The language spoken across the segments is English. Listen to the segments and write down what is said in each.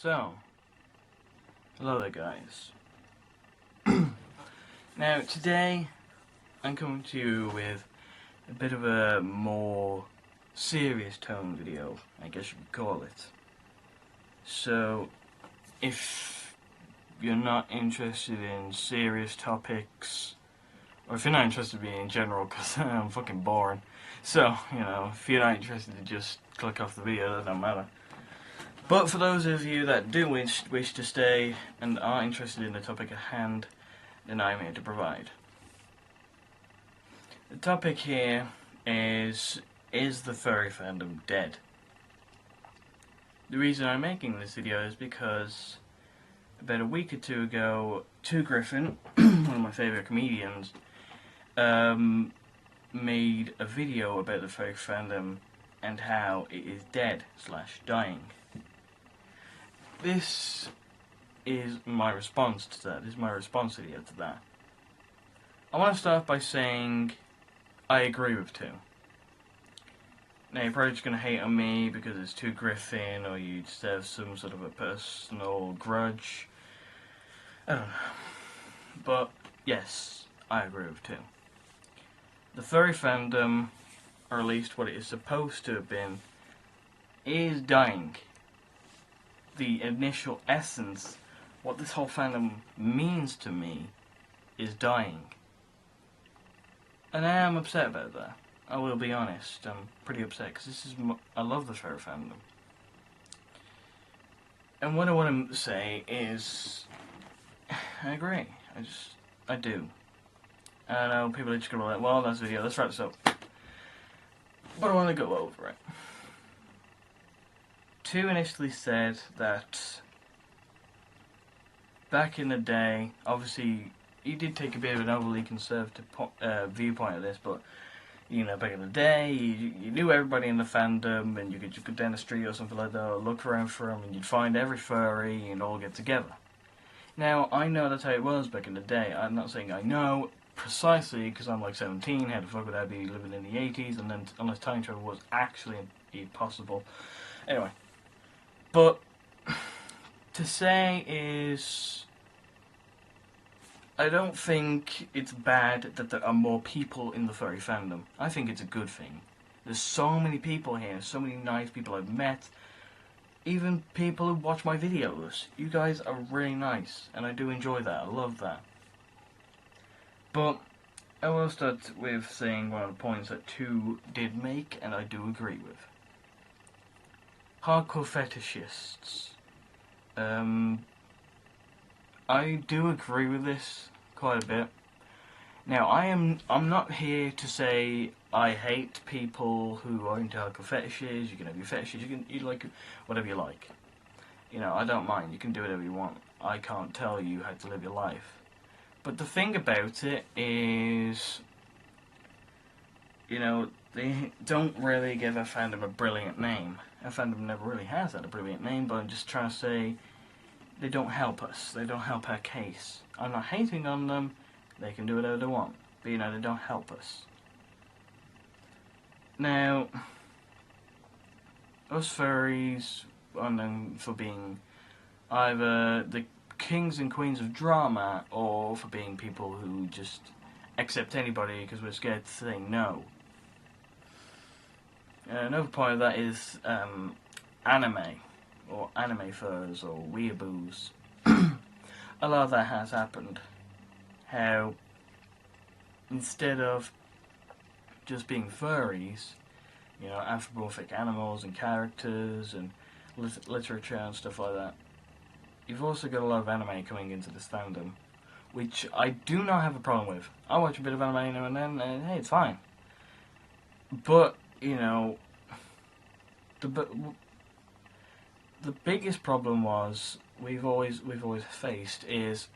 So, hello there guys. Now today I'm coming to you with a bit of a more serious tone video, I guess you could call it. So, if you're not interested in serious topics, or if you're not interested in general, because I'm fucking boring, so, if you're not interested to just click off the video, that don't matter. But for those of you that do wish to stay and are interested in the topic at hand, then I'm here to provide. The topic here is the furry fandom dead? The reason I'm making this video is because about a week or two ago, Gryphon, one of my favourite comedians, made a video about the furry fandom and how it is dead / dying. This is my response to that. This is my response video to that. I want to start by saying I agree with two. Now you're probably just going to hate on me because it's Gryphon, or you just have some sort of a personal grudge. I don't know. But yes, I agree with two. The furry fandom, or at least what it is supposed to have been, is dying. The initial essence, what this whole fandom means to me, is dying. And I am upset about that. I will be honest, I'm pretty upset because I love the furry fandom. And what I want to say is, I agree. I do. And I know people are just going to be like, well, that's the video, let's wrap this up. But I want to go over it. Two initially said that back in the day, obviously he did take a bit of an overly conservative viewpoint of this, but back in the day, you knew everybody in the fandom, and you could just go down the street or something like that, or look around for them, and you'd find every furry and all get together. Now, I know that's how it was back in the day. I'm not saying I know precisely, because I'm like 17, how the fuck would I be living in the 80s, and then unless time travel was actually possible. Anyway. But to say is, I don't think it's bad that there are more people in the furry fandom. I think it's a good thing. There's so many people here, so many nice people I've met, even people who watch my videos. You guys are really nice, and I do enjoy that. I love that. But I will start with saying one of the points that two did make, and I do agree with. Hardcore fetishists. I do agree with this quite a bit. Now, I'm not here to say I hate people who are into hardcore fetishes. You can have your fetishes. You like whatever you like. I don't mind. You can do whatever you want. I can't tell you how to live your life. But the thing about it is, they don't really give a fandom a brilliant name. A fandom never really has had a brilliant name, but I'm just trying to say they don't help us. They don't help our case. I'm not hating on them. They can do whatever they want. But, they don't help us. Now, us furries are known for being either the kings and queens of drama, or for being people who just accept anybody because we're scared to say no. Another point of that is anime, or anime furs, or weeaboos. A lot of that has happened. How instead of just being furries, anthropomorphic animals and characters and literature and stuff like that, you've also got a lot of anime coming into this fandom, which I do not have a problem with. I watch a bit of anime now and then, and hey, it's fine. But the biggest problem we've always faced is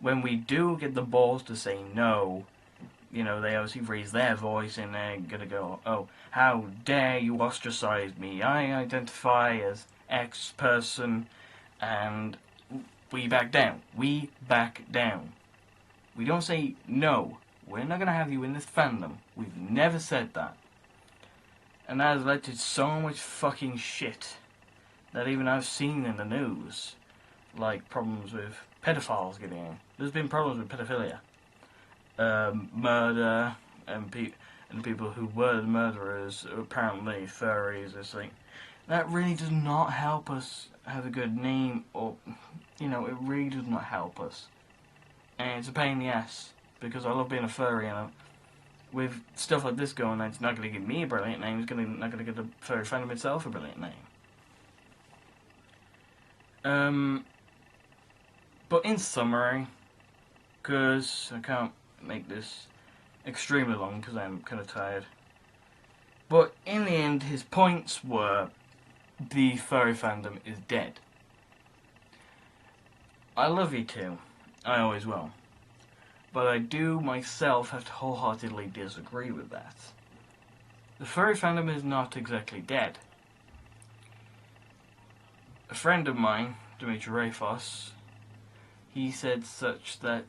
when we do get the balls to say no, they obviously raise their voice and they're gonna go, oh, how dare you ostracize me? I identify as X person, and we back down. We back down. We don't say no. We're not gonna have you in this fandom. We've never said that. And that has led to so much fucking shit that even I've seen in the news, like problems with pedophiles getting in. There's been problems with pedophilia, murder, and people who were the murderers are apparently furries. It's like, that really does not help us have a good name, or, you know, it really does not help us. And it's a pain in the ass, because I love being a furry, and with stuff like this going on, it's not going to give me a brilliant name, it's not going to give the furry fandom itself a brilliant name. But in summary, because I can't make this extremely long because I'm kind of tired, but in the end his points were the furry fandom is dead. I love you too, I always will, but I do myself have to wholeheartedly disagree with that. The furry fandom is not exactly dead. A friend of mine, Dimitri Rafos, he said such that,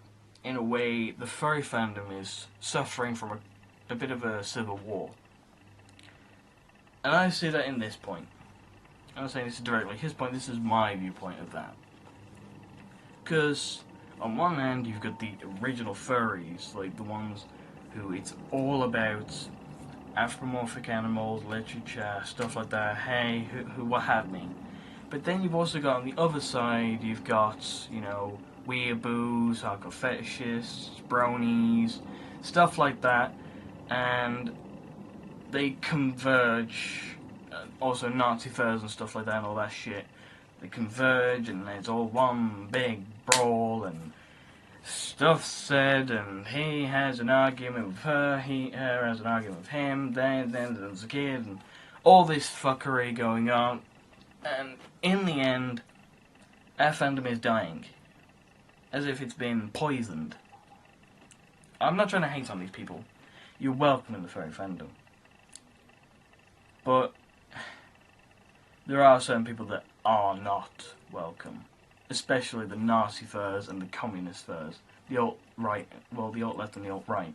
in a way, the furry fandom is suffering from a bit of a civil war. And I see that in this point. I'm not saying this is directly his point, this is my viewpoint of that. Because, on one hand, you've got the original furries, like the ones who it's all about anthropomorphic animals, literature, stuff like that, hey, who what have me. But then you've also got on the other side, you've got, you know, weeaboos, hardcore fetishists, bronies, stuff like that, and they converge, also Nazi furs and stuff like that and all that shit. They converge and it's all one big brawl and stuff said, and he has an argument with her, her has an argument with him, then there's a kid, and all this fuckery going on. And in the end, our fandom is dying. As if it's been poisoned. I'm not trying to hate on these people. You're welcome in the furry fandom. But there are certain people that are not welcome. Especially the Nazi furs and the communist furs. The alt-right, well, the alt-left and the alt-right.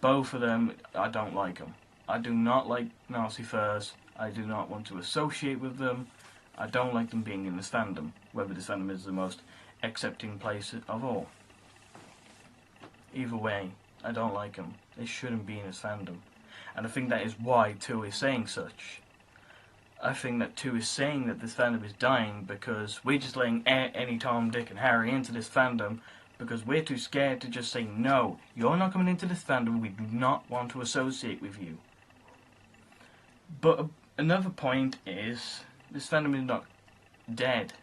Both of them, I don't like them. I do not like Nazi furs. I do not want to associate with them. I don't like them being in this fandom, whether this fandom is the most accepting place of all. Either way, I don't like them. They shouldn't be in this fandom. And I think that is why 2 is saying such. I think that 2 is saying that this fandom is dying because we're just letting any Tom, Dick and Harry into this fandom because we're too scared to just say, no, you're not coming into this fandom, we do not want to associate with you. But another point is, this fandom is not dead.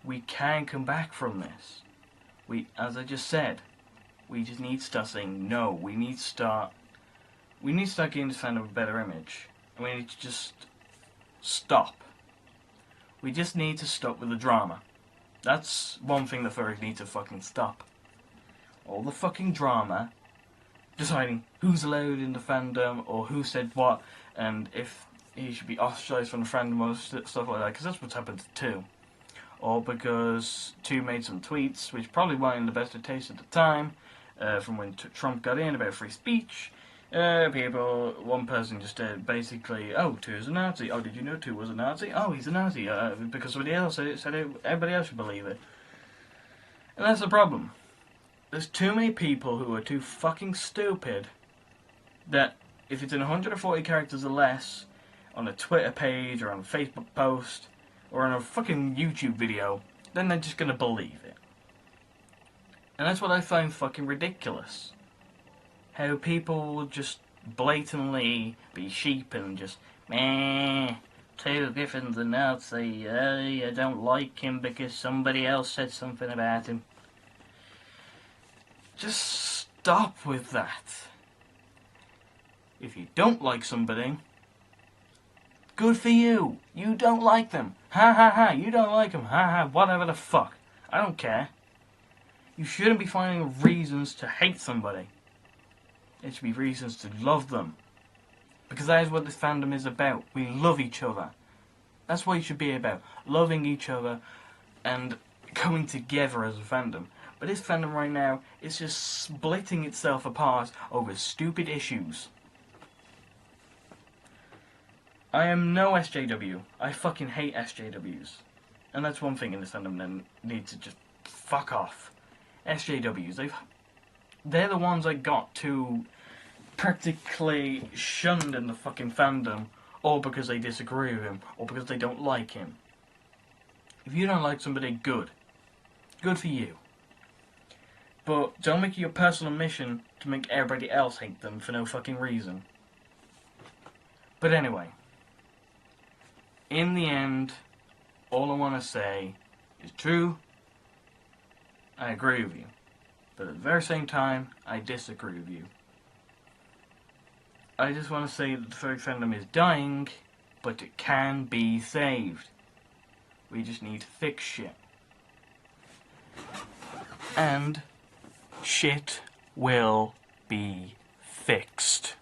We can come back from this. As I just said, we just need to start saying no. We need to start giving this fandom a better image. And we need to just stop. We just need to stop with the drama. That's one thing the furries need to fucking stop. All the fucking drama, deciding who's allowed in the fandom, or who said what, and if he should be ostracized from the fandom or stuff like that, because that's what's happened to 2. Or because 2 made some tweets, which probably weren't in the best of taste at the time, from when Trump got in about free speech. One person just said basically, oh, 2 is a Nazi. Oh, did you know 2 was a Nazi? Oh, he's a Nazi. Because somebody else said it, everybody else should believe it. And that's the problem. There's too many people who are too fucking stupid that if it's in 140 characters or less, on a Twitter page, or on a Facebook post, or on a fucking YouTube video, then they're just gonna believe it. And that's what I find fucking ridiculous. How people will just blatantly be sheep and just, meh, 2 Gryphon's a Nazi, I don't like him because somebody else said something about him. Just stop with that. If you don't like somebody, good for you. You don't like them. Ha ha ha, you don't like them. Ha ha, whatever the fuck. I don't care. You shouldn't be finding reasons to hate somebody. It should be reasons to love them. Because that is what this fandom is about. We love each other. That's what it should be about. Loving each other and coming together as a fandom. But this fandom right now is just splitting itself apart over stupid issues. I am no SJW. I fucking hate SJWs. And that's one thing in this fandom that needs to just fuck off. SJWs, they're the ones I got to practically shunned in the fucking fandom, or because they disagree with him, or because they don't like him. If you don't like somebody, good. Good for you. But don't make it your personal mission to make everybody else hate them for no fucking reason. But anyway, in the end, all I want to say is true. I agree with you. But at the very same time, I disagree with you. I just want to say that the furry fandom is dying, but it can be saved. We just need to fix shit. And shit will be fixed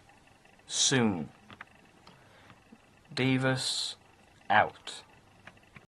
soon. Davis out.